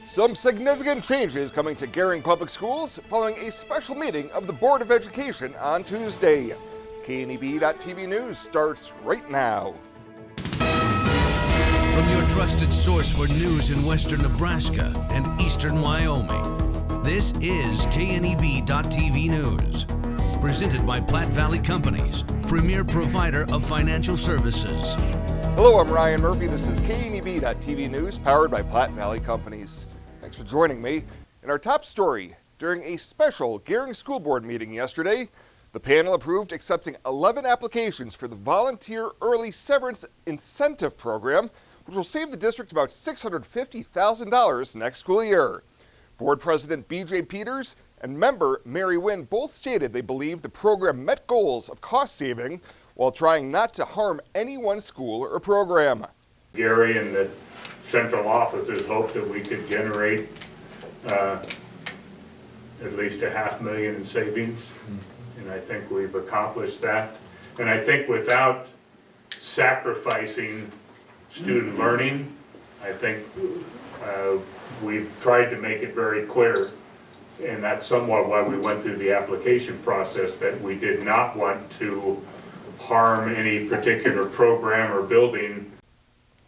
Some significant changes coming to Gering Public Schools following a special meeting of the Board of Education on Tuesday. KNEB.TV News starts right now. From your trusted source for news in western Nebraska and eastern Wyoming, this is KNEB.TV News. Presented by Platte Valley Companies, premier provider of financial services. Hello, I'm Ryan Murphy. This is KNEB.TV News, powered by Platte Valley Companies. Thanks for joining me. In our top story, during a special Gering School Board meeting yesterday, the panel approved accepting 11 applications for the Volunteer Early Severance Incentive Program, which will save the district about $650,000 next school year. Board President B.J. Peters and member Mary Wynn both stated they believe the program met goals of cost saving while trying not to harm any one school or program. Gary and the central offices hoped that we could generate at least $500,000 in savings, and I think we've accomplished that. And I think without sacrificing student learning, I think we've tried to make it very clear, and that's somewhat why we went through the application process, that we did not want to harm any particular program or building.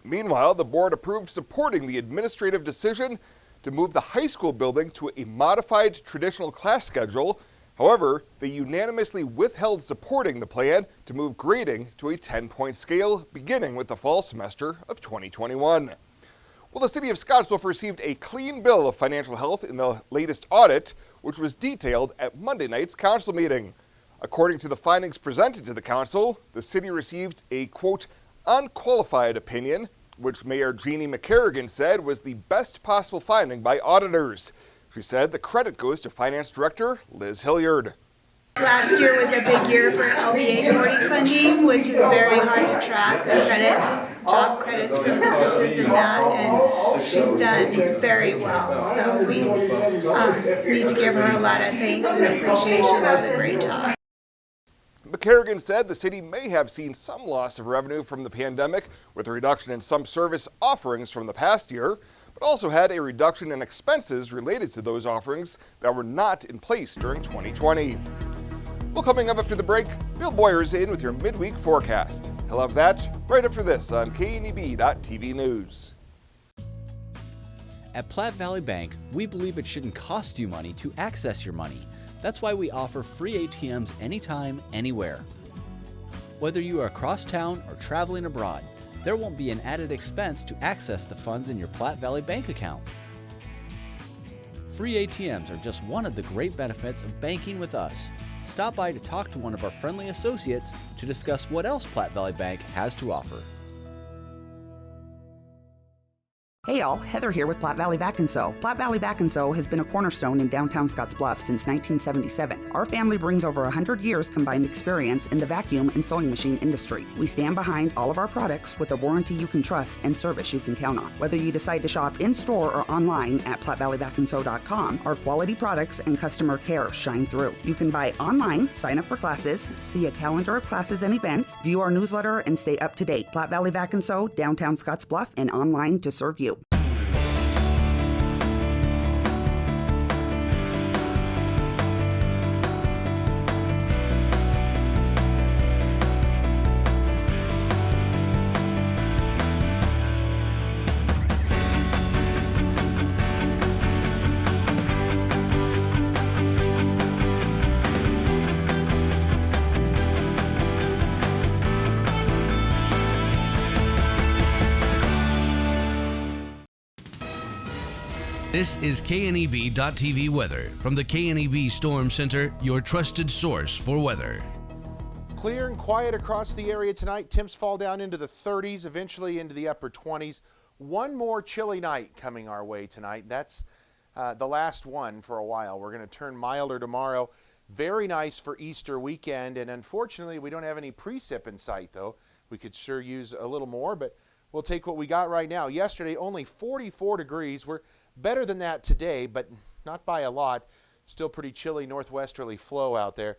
Meanwhile, the board approved supporting the administrative decision to move the high school building to a modified traditional class schedule. However, they unanimously withheld supporting the plan to move grading to a 10-point scale beginning with the fall semester of 2021. Well, the city of Scottsbluff received a clean bill of financial health in the latest audit, which was detailed at Monday night's council meeting. According to the findings presented to the council, the city received a, quote, unqualified opinion, which Mayor Jeannie McCarrigan said was the best possible finding by auditors. She said the credit goes to Finance Director Liz Hilliard. Last year was a big year for LBA 40 funding, which is very hard to track the credits, job credits from businesses and that, and she's done very well. So we need to give her a lot of thanks and appreciation for the great job. McCarrigan said the city may have seen some loss of revenue from the pandemic with a reduction in some service offerings from the past year, but also had a reduction in expenses related to those offerings that were not in place during 2020. Well, coming up after the break, Bill Boyer's in with your midweek forecast. He'll have that right after this on KNEB.TV News. At Platte Valley Bank, we believe it shouldn't cost you money to access your money. That's why we offer free ATMs anytime, anywhere. Whether you are across town or traveling abroad, there won't be an added expense to access the funds in your Platte Valley Bank account. Free ATMs are just one of the great benefits of banking with us. Stop by to talk to one of our friendly associates to discuss what else Platte Valley Bank has to offer. Hey y'all, Heather here with Platte Valley Back & Sew. Platte Valley Back & Sew has been a cornerstone in downtown Scottsbluff since 1977. Our family brings over 100 years combined experience in the vacuum and sewing machine industry. We stand behind all of our products with a warranty you can trust and service you can count on. Whether you decide to shop in-store or online at PlatteValleyBackandSew.com, our quality products and customer care shine through. You can buy online, sign up for classes, see a calendar of classes and events, view our newsletter, and stay up to date. Platte Valley Back & Sew, downtown Scottsbluff, and online to serve you. This is KNEB.TV weather from the KNEB Storm Center, your trusted source for weather. Clear and quiet across the area tonight. Temps fall down into the 30s, eventually into the upper 20s. One more chilly night coming our way tonight. That's the last one for a while. We're going to turn milder tomorrow. Very nice for Easter weekend, and unfortunately we don't have any precip in sight though. We could sure use a little more, but we'll take what we got right now. Yesterday only 44 degrees. We're better than that today, but not by a lot. Still pretty chilly northwesterly flow out there.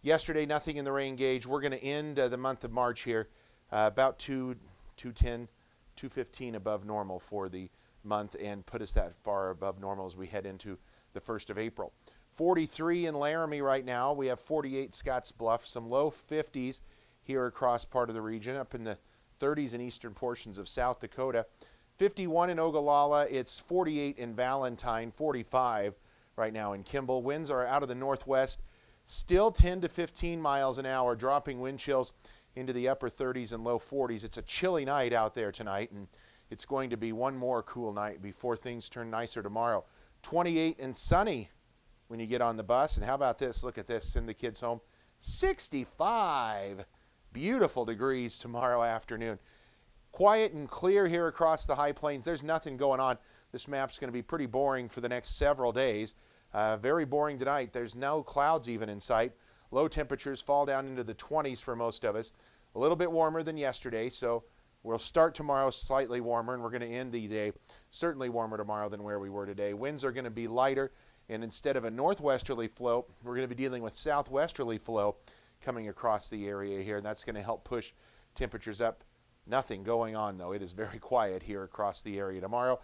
Yesterday, nothing in the rain gauge. We're going to end the month of March here about 210, 215 above normal for the month and put us that far above normal as we head into the 1st of April. 43 in Laramie right now. We have 48 Scottsbluff, some low 50s here across part of the region, up in the 30s in eastern portions of South Dakota. 51 in Ogallala. It's 48 in Valentine, 45 right now in Kimball. Winds are out of the northwest, still 10 to 15 miles an hour, dropping wind chills into the upper 30s and low 40s. It's a chilly night out there tonight, and it's going to be one more cool night before things turn nicer tomorrow. 28 and sunny when you get on the bus. And how about this? Look at this. Send the kids home. 65 beautiful degrees tomorrow afternoon. Quiet and clear here across the high plains. There's nothing going on. This map's going to be pretty boring for the next several days. Very boring tonight. There's no clouds even in sight. Low temperatures fall down into the 20s for most of us. A little bit warmer than yesterday, so we'll start tomorrow slightly warmer, and we're going to end the day certainly warmer tomorrow than where we were today. Winds are going to be lighter, and instead of a northwesterly flow, we're going to be dealing with southwesterly flow coming across the area here, and that's going to help push temperatures up. Nothing going on, though. It is very quiet here across the area tomorrow.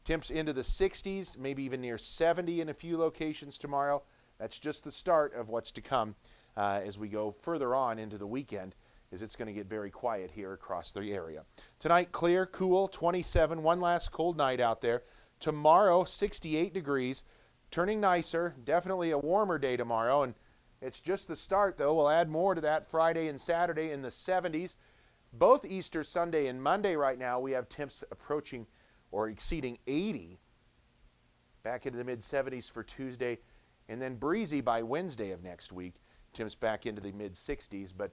Temps into the 60s, maybe even near 70 in a few locations tomorrow. That's just the start of what's to come as we go further on into the weekend, as it's going to get very quiet here across the area. Tonight, clear, cool, 27. One last cold night out there. Tomorrow, 68 degrees, turning nicer. Definitely a warmer day tomorrow, and it's just the start, though. We'll add more to that Friday and Saturday in the 70s. Both Easter Sunday and Monday right now, we have temps approaching or exceeding 80. Back into the mid-70s for Tuesday, and then breezy by Wednesday of next week. Temps back into the mid-60s, but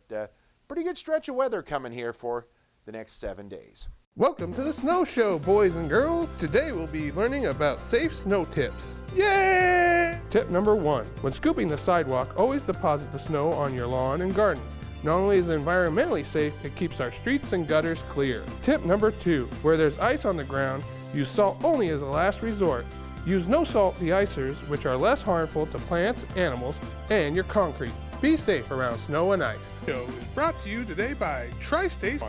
pretty good stretch of weather coming here for the next 7 days. Welcome to the Snow Show, boys and girls. Today we'll be learning about safe snow tips. Yay! Tip number 1. When scooping the sidewalk, always deposit the snow on your lawn and gardens. Not only is it environmentally safe, it keeps our streets and gutters clear. Tip number 2. Where there's ice on the ground, use salt only as a last resort. Use no-salt de-icers, which are less harmful to plants, animals, and your concrete. Be safe around snow and ice. Show is brought to you today by Tri-State.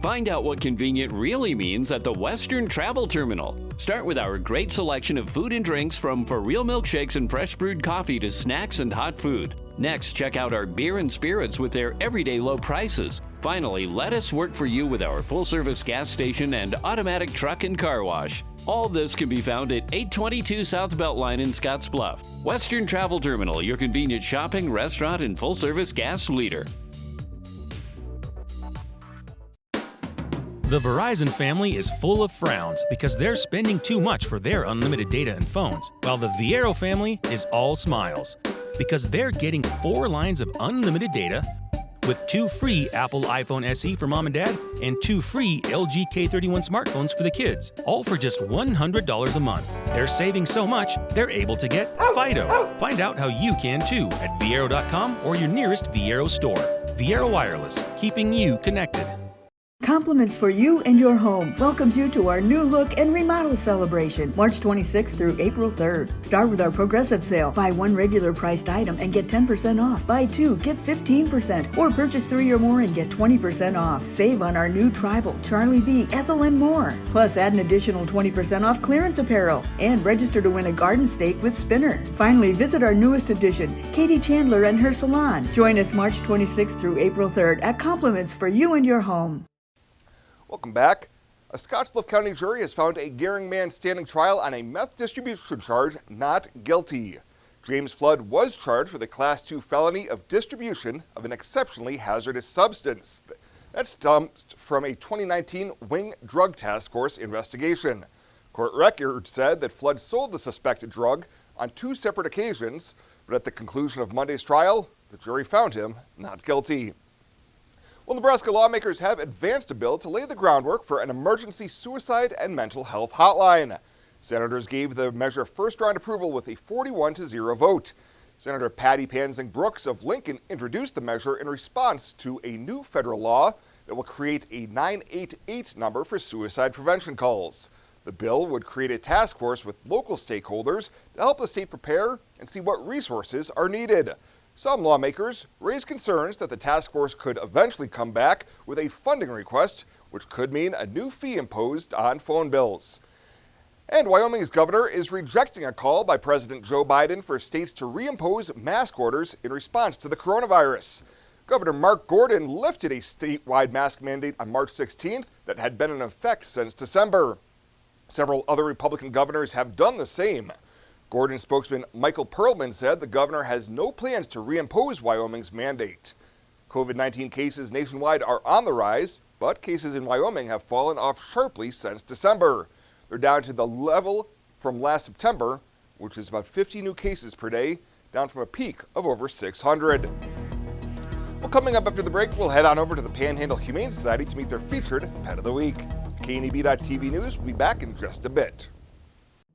Find out what convenient really means at the Western Travel Terminal. Start with our great selection of food and drinks, from for real milkshakes and fresh brewed coffee to snacks and hot food. Next, check out our beer and spirits with their everyday low prices. Finally, let us work for you with our full-service gas station and automatic truck and car wash. All this can be found at 822 South Beltline in Scottsbluff. Western Travel Terminal, your convenient shopping, restaurant, and full-service gas leader. The Verizon family is full of frowns because they're spending too much for their unlimited data and phones, while the Viero family is all smiles because they're getting 4 lines of unlimited data with 2 free Apple iPhone SE for mom and dad and 2 free LG K31 smartphones for the kids, all for just $100 a month. They're saving so much, they're able to get Fido. Find out how you can too at Viero.com or your nearest Viero store. Viero Wireless, keeping you connected. Compliments for you and your home welcomes you to our new look and remodel celebration, March 26th through April 3rd. Start with our progressive sale. Buy 1 regular priced item and get 10% off. Buy 2, get 15%. Or purchase 3 or more and get 20% off. Save on our new Tribal, Charlie B, Ethel, and more. Plus, add an additional 20% off clearance apparel. And register to win a garden stake with Spinner. Finally, visit our newest addition, Katie Chandler and her salon. Join us March 26th through April 3rd at Compliments for you and your home. Welcome back. A Scottsbluff County jury has found a Gering man standing trial on a meth distribution charge not guilty. James Flood was charged with a Class 2 felony of distribution of an exceptionally hazardous substance. That stems from a 2019 Wing Drug Task Force investigation. Court records said that Flood sold the suspected drug on 2 separate occasions, but at the conclusion of Monday's trial, the jury found him not guilty. Well, Nebraska lawmakers have advanced a bill to lay the groundwork for an emergency suicide and mental health hotline. Senators gave the measure first-round approval with a 41-0 vote. Senator Patty Pansing Brooks of Lincoln introduced the measure in response to a new federal law that will create a 988 number for suicide prevention calls. The bill would create a task force with local stakeholders to help the state prepare and see what resources are needed. Some lawmakers raised concerns that the task force could eventually come back with a funding request which could mean a new fee imposed on phone bills. And Wyoming's governor is rejecting a call by President Joe Biden for states to reimpose mask orders in response to the coronavirus. Governor Mark Gordon lifted a statewide mask mandate on March 16th that had been in effect since December. Several other Republican governors have done the same. Gordon spokesman Michael Perlman said the governor has no plans to reimpose Wyoming's mandate. COVID-19 cases nationwide are on the rise, but cases in Wyoming have fallen off sharply since December. They're down to the level from last September, which is about 50 new cases per day, down from a peak of over 600. Well, coming up after the break, we'll head on over to the Panhandle Humane Society to meet their featured Pet of the Week. KNEB.TV News will be back in just a bit.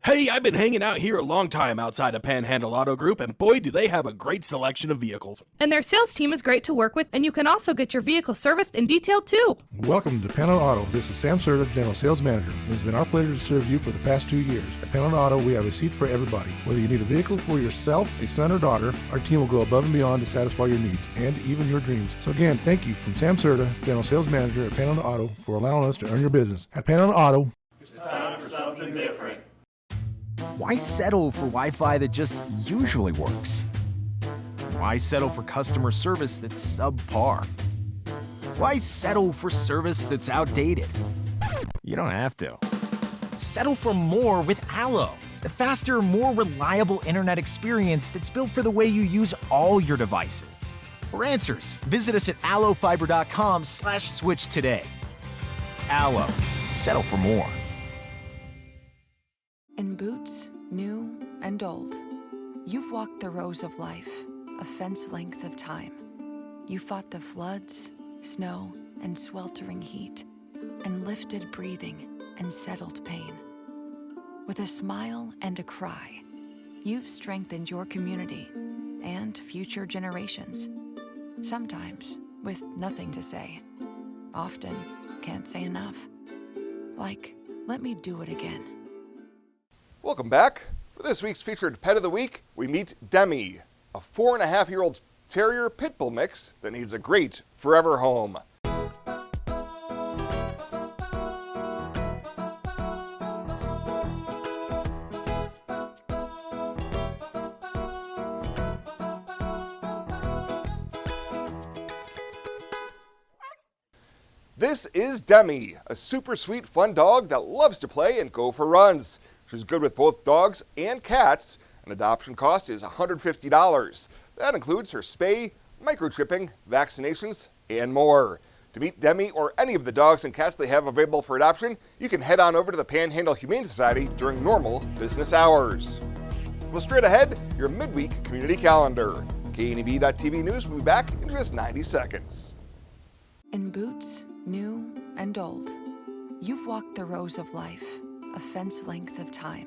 Hey, I've been hanging out here a long time outside of Panhandle Auto Group, and boy, do they have a great selection of vehicles. And their sales team is great to work with, and you can also get your vehicle serviced and detailed too. Welcome to Panhandle Auto. This is Sam Serta, General Sales Manager. It's been our pleasure to serve you for the past 2 years. At Panhandle Auto, we have a seat for everybody. Whether you need a vehicle for yourself, a son or daughter, our team will go above and beyond to satisfy your needs and even your dreams. So again, thank you from Sam Serta, General Sales Manager at Panhandle Auto, for allowing us to earn your business. At Panhandle Auto, it's time for something different. Why settle for Wi-Fi that just usually works? Why settle for customer service that's subpar? Why settle for service that's outdated? You don't have to. Settle for more with Allo, the faster, more reliable internet experience that's built for the way you use all your devices. For answers, visit us at allofiber.com/switch today. Allo, settle for more. In boots, new and old, you've walked the rows of life, a fence length of time. You fought the floods, snow, and sweltering heat, and lifted breathing and settled pain. With a smile and a cry, you've strengthened your community and future generations. Sometimes with nothing to say. Often can't say enough. Like, let me do it again. Welcome back. For this week's featured Pet of the Week, we meet Demi, a 4.5-year-old terrier pit bull mix that needs a great forever home. This is Demi, a super sweet, fun dog that loves to play and go for runs. She's good with both dogs and cats. An adoption cost is $150. That includes her spay, microchipping, vaccinations, and more. To meet Demi or any of the dogs and cats they have available for adoption, you can head on over to the Panhandle Humane Society during normal business hours. Well, straight ahead, your midweek community calendar. KNEB.TV News will be back in just 90 seconds. In boots, new and old, you've walked the rows of life, a fence length of time.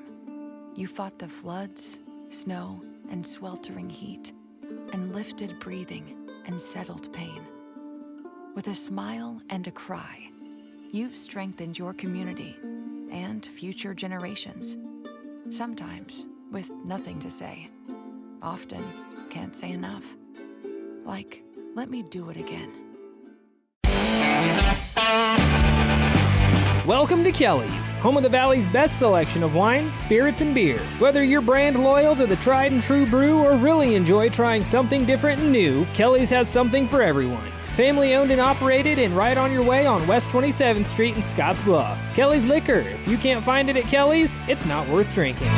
You fought the floods, snow, and sweltering heat, and lifted breathing and settled pain. With a smile and a cry, you've strengthened your community and future generations. Sometimes with nothing to say. Often can't say enough. Like, let me do it again. Welcome to Kelly's, home of the Valley's best selection of wine, spirits, and beer. Whether you're brand loyal to the tried and true brew or really enjoy trying something different and new, Kelly's has something for everyone. Family owned and operated and right on your way on West 27th Street in Scottsbluff. Kelly's Liquor. If you can't find it at Kelly's, it's not worth drinking.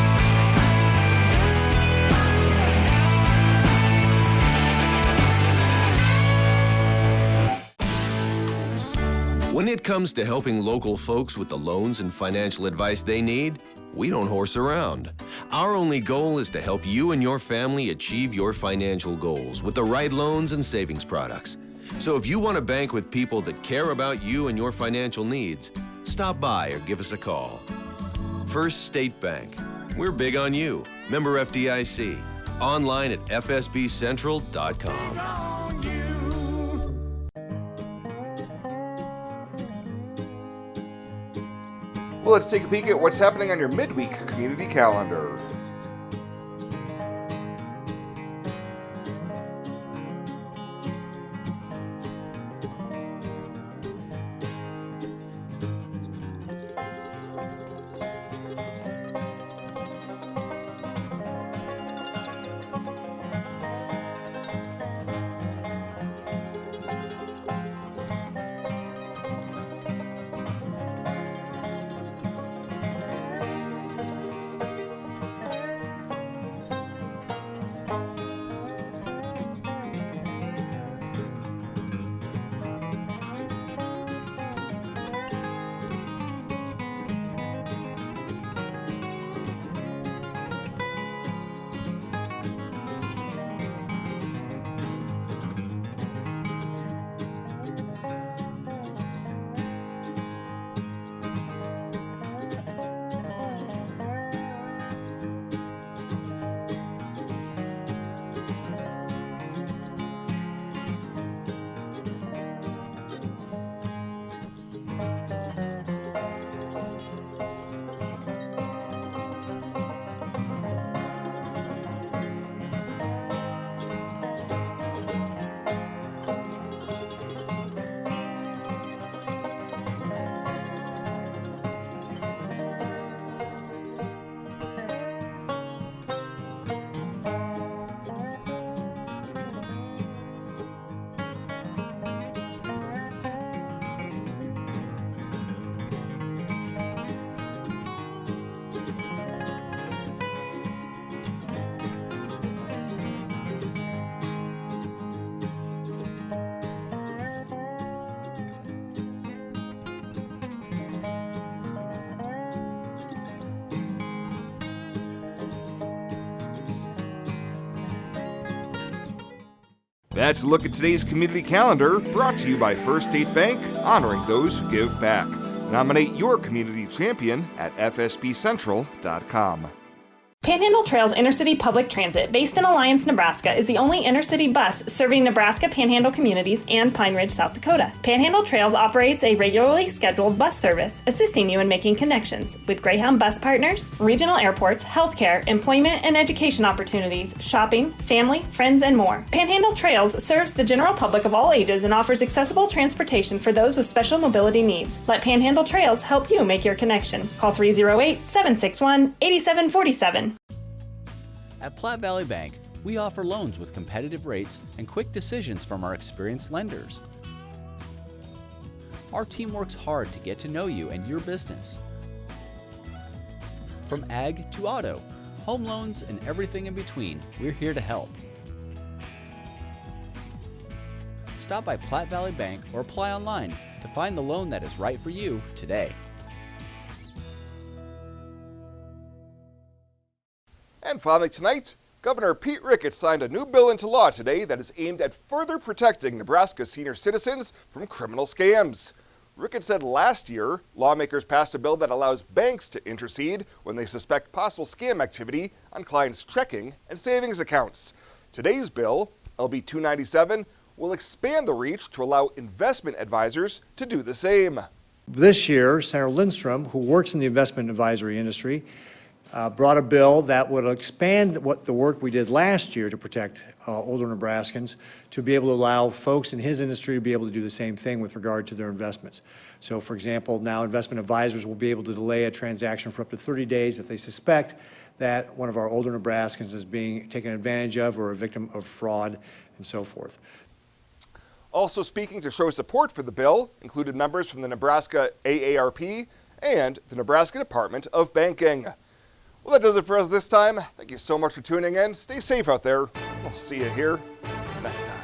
When it comes to helping local folks with the loans and financial advice they need, we don't horse around. Our only goal is to help you and your family achieve your financial goals with the right loans and savings products. So if you want to bank with people that care about you and your financial needs, stop by or give us a call. First State Bank. We're big on you. Member FDIC. Online at fsbcentral.com. Well, let's take a peek at what's happening on your midweek community calendar. That's a look at today's community calendar, brought to you by First State Bank, honoring those who give back. Nominate your community champion at fsbcentral.com. Panhandle Trails Intercity Public Transit, based in Alliance, Nebraska, is the only intercity bus serving Nebraska Panhandle communities and Pine Ridge, South Dakota. Panhandle Trails operates a regularly scheduled bus service, assisting you in making connections with Greyhound bus partners, regional airports, healthcare, employment and education opportunities, shopping, family, friends, and more. Panhandle Trails serves the general public of all ages and offers accessible transportation for those with special mobility needs. Let Panhandle Trails help you make your connection. Call 308-761-8747. At Platte Valley Bank, we offer loans with competitive rates and quick decisions from our experienced lenders. Our team works hard to get to know you and your business. From ag to auto, home loans, and everything in between, we're here to help. Stop by Platte Valley Bank or apply online to find the loan that is right for you today. And finally tonight, Governor Pete Ricketts signed a new bill into law today that is aimed at further protecting Nebraska's senior citizens from criminal scams. Ricketts said last year, lawmakers passed a bill that allows banks to intercede when they suspect possible scam activity on clients' checking and savings accounts. Today's bill, LB 297, will expand the reach to allow investment advisors to do the same. This year, Senator Lindstrom, who works in the investment advisory industry, brought a bill that would expand what the work we did last year to protect older Nebraskans, to be able to allow folks in his industry to be able to do the same thing with regard to their investments. So, for example, now investment advisors will be able to delay a transaction for up to 30 days if they suspect that one of our older Nebraskans is being taken advantage of or a victim of fraud and so forth. Also speaking to show support for the bill included members from the Nebraska AARP and the Nebraska Department of Banking. Well, that does it for us this time. Thank you so much for tuning in. Stay safe out there. We'll see you here next time.